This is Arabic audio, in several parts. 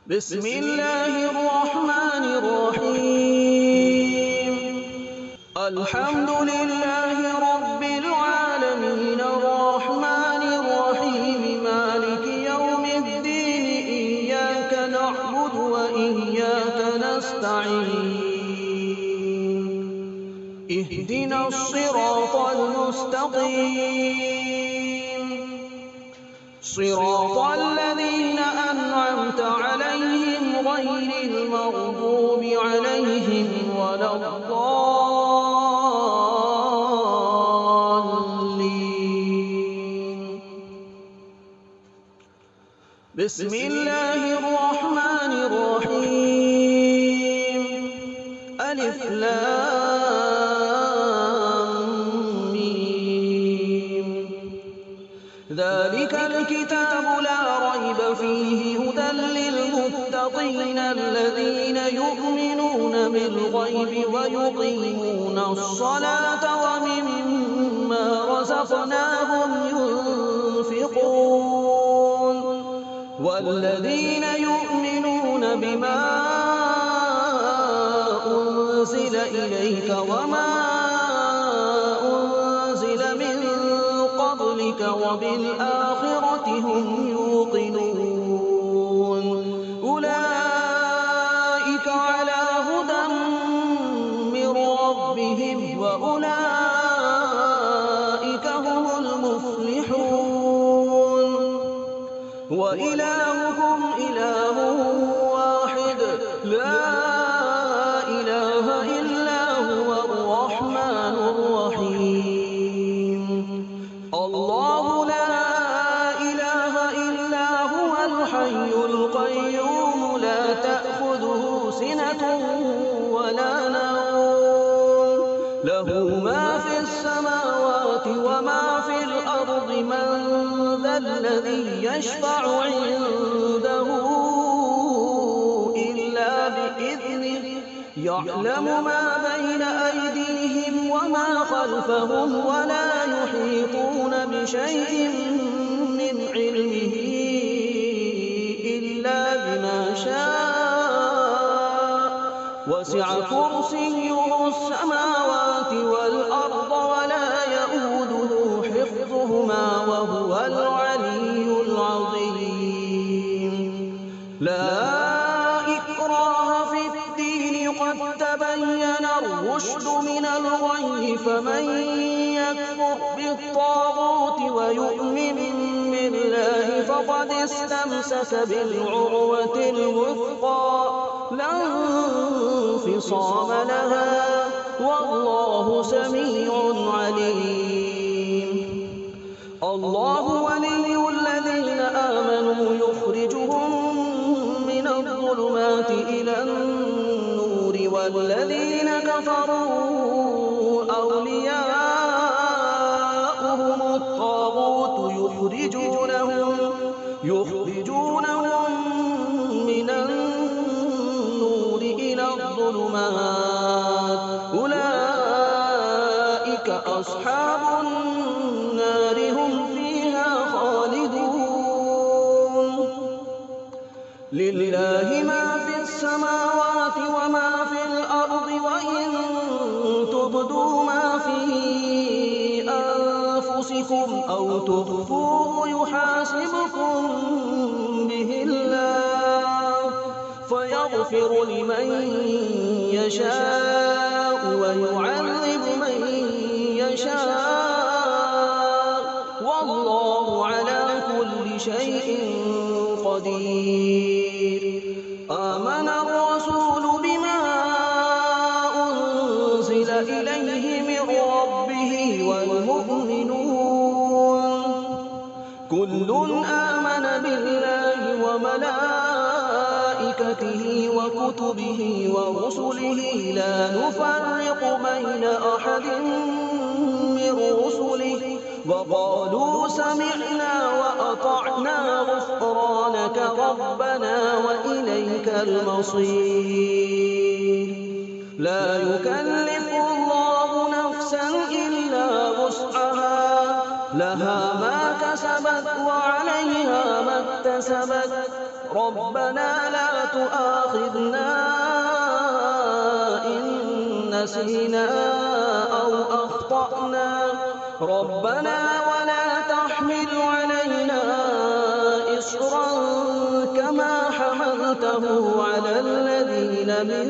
بسم الله الرحمن الرحيم. الحمد لله رب العالمين الرحمن الرحيم مالك يوم الدين إياك نعبد وإياك نستعين اهدنا الصراط المستقيم صراط الذين أنعمت عليهم غير المغضوب عليهم ولا الضالين. بسم الله الرحمن الرحيم. ألف لام ميم. ذلك الكتاب لا ريب فيه هدى للمتقين الذين يؤمنون بالغيب ويقيمون الصلاة ومما رزقناهم ينفقون والذين يؤمنون بما أنزل إليك وما أنزل من قبلك وبالآخرة هم يوقنون أولئك على هدى من ربهم وأولئك هم المفلحون. وإلهكم إله واحد لا إله إلا هو الرحمن الرحيم. الله لا إله إلا هو الحي القيوم لا تأخذه سنة ولا نوم له ما في السماوات وما في الأرض من ذا الذي يشفع عنده إلا بإذنه يعلم ما بين أيديهم وما خلفهم ولا يحيطون بشيء من علمه إلا بما شاء وسع كرسيه السماوات والأرض ولا يئوده حفظهما وهو العلي العظيم. لا إكراه في الدين قد تبين الرشد من الغي فمن يكفر بالطاغوت ويؤمن بالله فقد استمسك بالعروة الوثقى لا انفصام لها والله سميع عليم. الله ولي الذين آمنوا يخرجهم من الظلمات إلى النور والذين كفروا أولياؤهم الطاغوت يخرجونهم من النور إلى الظلمات أولئك أصحاب النار هم فيها خالدون. لله ما في السماوات وما في الأرض وإن تبدوا ما في أنفسكم أو تخفوه يحاسبكم به الله فيغفر لمن يشاء ويعذب من يشاء والله على كل شيء قدير. آمن الرسول بما أنزل إليه من ربه والمؤمنون كل آمن بالله وملائكته وكتبه ورسله لا نفرق بين أحد من رسله وقالوا سمعنا وأطعنا غفرانك ربنا وإليك المصير. لا يكلف الله نفسا إلا وسعها لها ما كسبت وعليها ما اكتسبت ربنا لا تؤاخذنا إن نسينا أو أخطأنا ربنا ولا تحمل علينا إصرا كما حملته على الذين من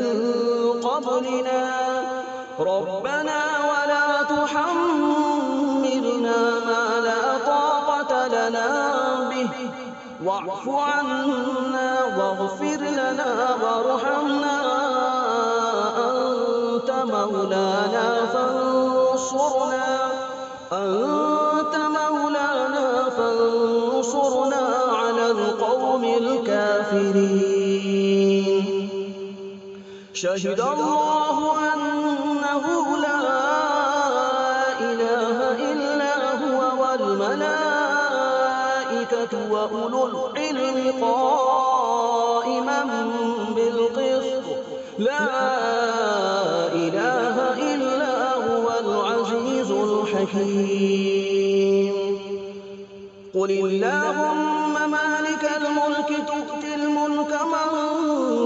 قبلنا ربنا ولا تحملنا ما لا طاقة لنا به واعف عنا واغفر لنا وارحمنا أنت مولانا فانصرنا على القوم الكافرين شهد الله أنه لا إله إلا هو والملائكة وأولو العلم قائما بالقسط لا إله إلا هو العزيز الحكيم قل اللهم مالك الملك تؤتي الملك من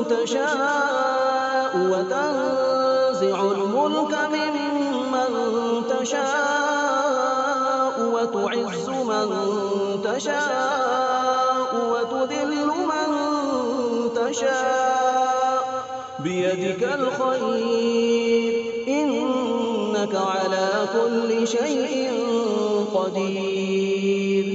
تشاء وتنزع الملك ممن تشاء وتعز من تشاء وتذل من تشاء بيدك الخير إنك على كل شيء قدير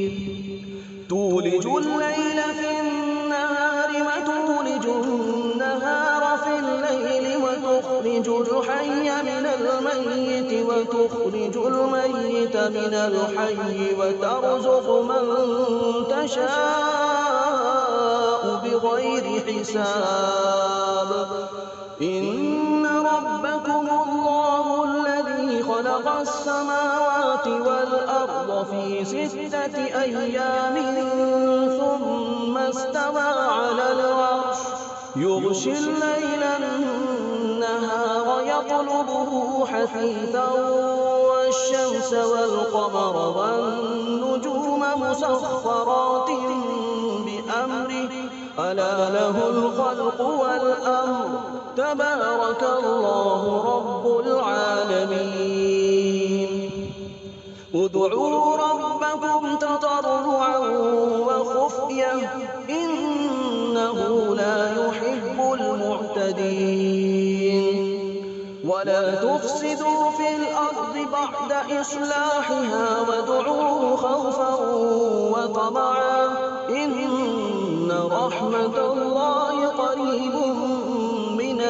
تولج الليل في النهار وتولج النهار في الليل وتخرج الحي من الميت وتخرج الميت من الحي وترزق من تشاء بغير حساب إن ربكم الله الذي خلق السماوات والأرض في 6 أيام ثم استوى على العرش يغشي الليل النهار يطلبه حثيثا والشمس والقمر والنجوم مسخرات بأمره ألا له الخلق والأمر تبارك الله رب العالمين ادعوا ربكم تضرعا وخفية إنه لا يحب المعتدين ولا تفسدوا في الأرض بعد إصلاحها وادعوه خوفا وطمعا إن رحمة الله قريب من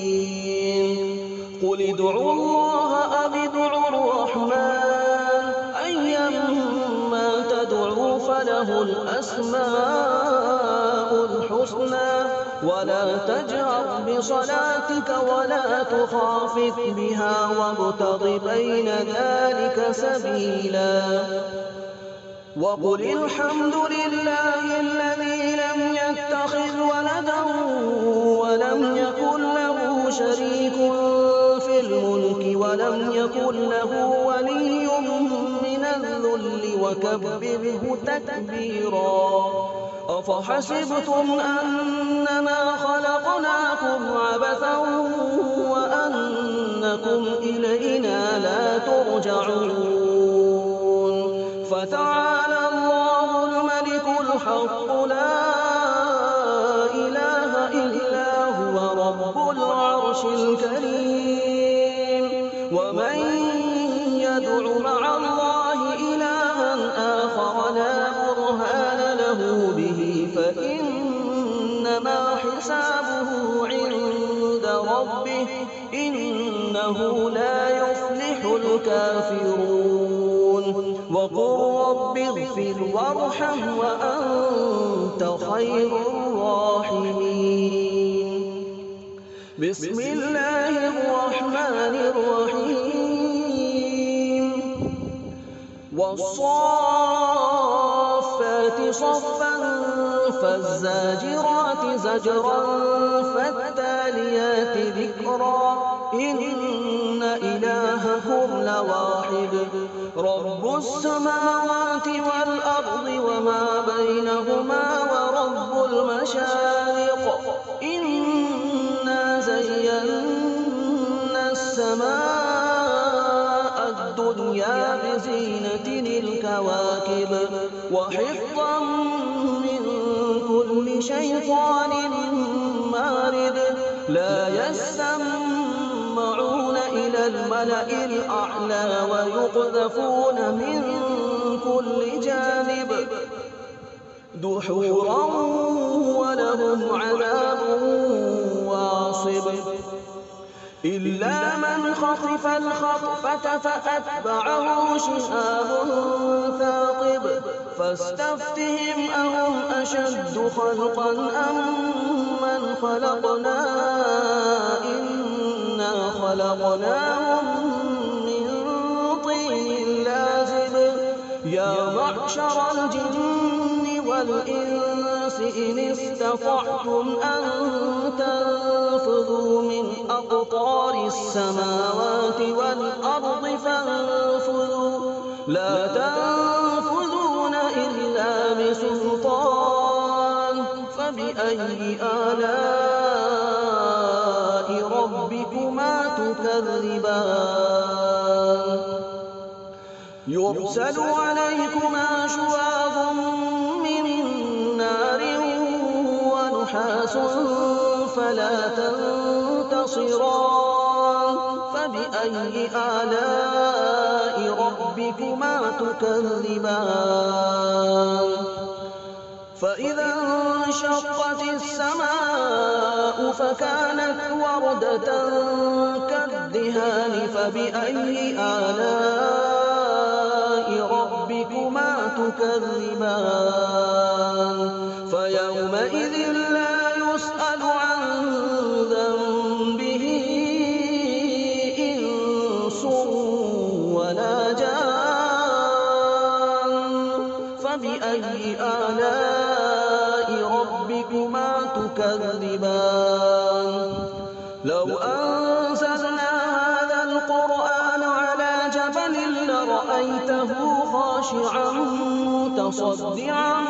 المحسنين قل ادعوا الله أو ادعوا الرحمن أيما تدعوا فله الأسماء الحسنى ولا تجهر بصلاتك ولا تخافت بها وابتغ بين ذلك سبيلا وقل الحمد لله الذي لم يتخذ ولدا ولم يكن له شريك في الملك ولم يكن له ولي من الذل وكبره تكبيرا أفحسبتم أنما خلقناكم عبثا وأنكم إلينا لا ترجعون فتعالى الله الملك الحق لا إله إلا هو رب العرش الكريم ومن يدع مع الله إلها آخر لا برهان له به فإنما حسابه عند ربه إنه لا يفلح الكافرون وقل رب اغفر وارحم وأنت خير الراحمين بسم الله الرحمن الرحيم والصافات صفا فالزاجرات زجرا فالتاليات ذكرا إن إلهكم لواحد رب السماوات والأرض وما بينهما ورب المشارق إنا زينا السماء الدنيا بزينة الكواكب وحفظا من كل شيطان مارد لا يسمعون إلى الملأ الأعلى ويقذفون من كل جانب دحورا ولهم عذاب واصب إلا من خطف الخطفة فأتبعه شهاب ثاقب فاستفتهم أهم أشد خلقا أم من خلقنا إنا خلقناهم من طين لازب يا معشر الجن والإنس إن استطعتم أن تنفذوا من أقطار السماوات والأرض فانفذوا لا تنفذون إلا بسلطان فبأي آلاء ربكما تكذبان يرسل عليكما شواظ من نار ونحاس فلا تنتصران فبأي آلاء ربكما تكذبان فإذا انشقت السماء فكانت وردة كالدهان فبأي آلاء ربكما تكذبان فيومئذ لا يسأل عن ذنبه إنس ولا جان فبأي آلاء ربكما تكذبان لو أنزلنا هذا القرآن على جبل لرأيته خاشعا متصدعا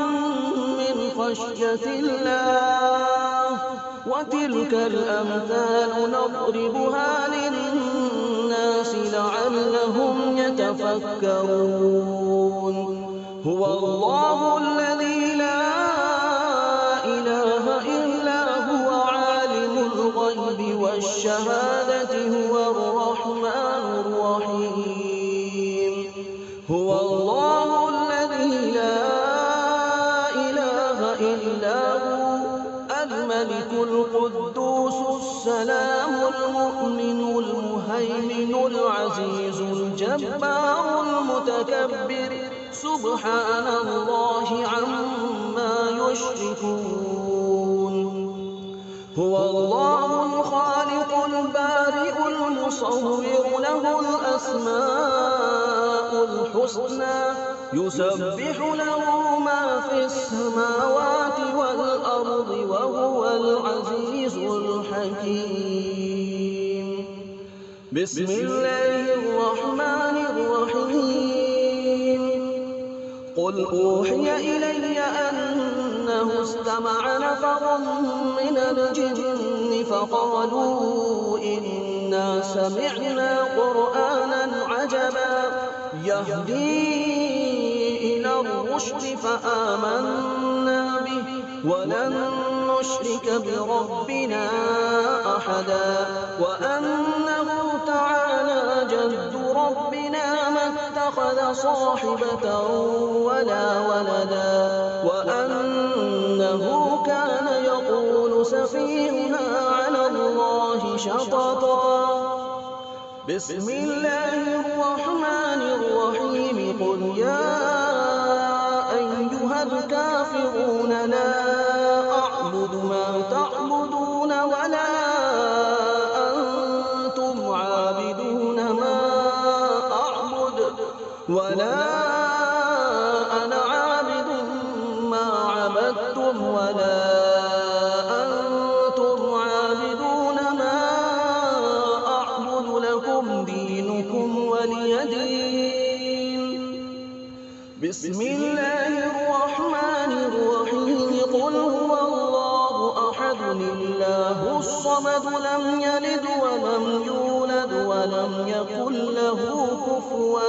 من خشية الله وتلك الأمثال نضربها للناس لعلهم يتفكرون هو الله الذي لا إله إلا هو عالم الغيب والشهادة هو الرحمن الرحيم هو الله الذي لا إله إلا هو الملك القدوس السلام المؤمن المهيمن العزيز الجبار المتكبر سبحان الله عما يشركون هو الله الخالق البارئ المصور له الأسماء الحسنى يسبح له ما في السماوات والأرض وهو العزيز الحكيم بسم الله الرحمن الرحيم قل أوحي إلي أنه استمع نفر من الجن فقالوا إنا سمعنا قرآنا عجبا يهدي إلى الرشد فآمنا به ولن نشرك بربنا أحدا وأنه تعالى جد ربنا ما اتخذ صاحبة ولا ولدا وأنه كان يقول سفيهنا على الله شططا بسم الله الرحمن الرحيم قل يا أيها الكافرون لا أعبد ما تعبدون ولا أنتم عابدون ما أعبد ولا أنا عابد ما عبدتم أحد الله الصمد لم يلد ولم يولد ولم يكن له كفوا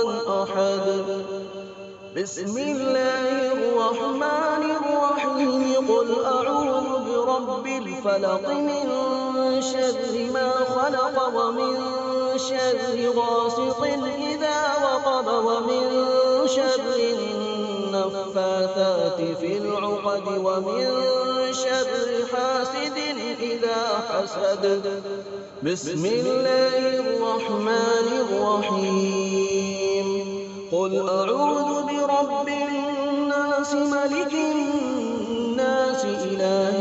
أحد بسم الله الرحمن الرحيم قل أعوذ برب الفلق من شر ما خلق ومن شر غاسق إذا وقب ومن شر النفاثات في العقد ومن شر حاسد إذا حسد بسم الله الرحمن الرحيم قل أعوذ برب الناس ملك الناس إله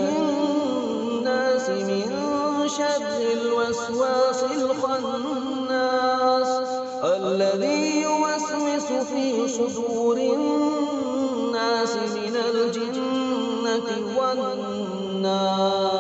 الناس من شر الوسواس الخناس الذي يوسوس في صدور الناس من الجنة والناس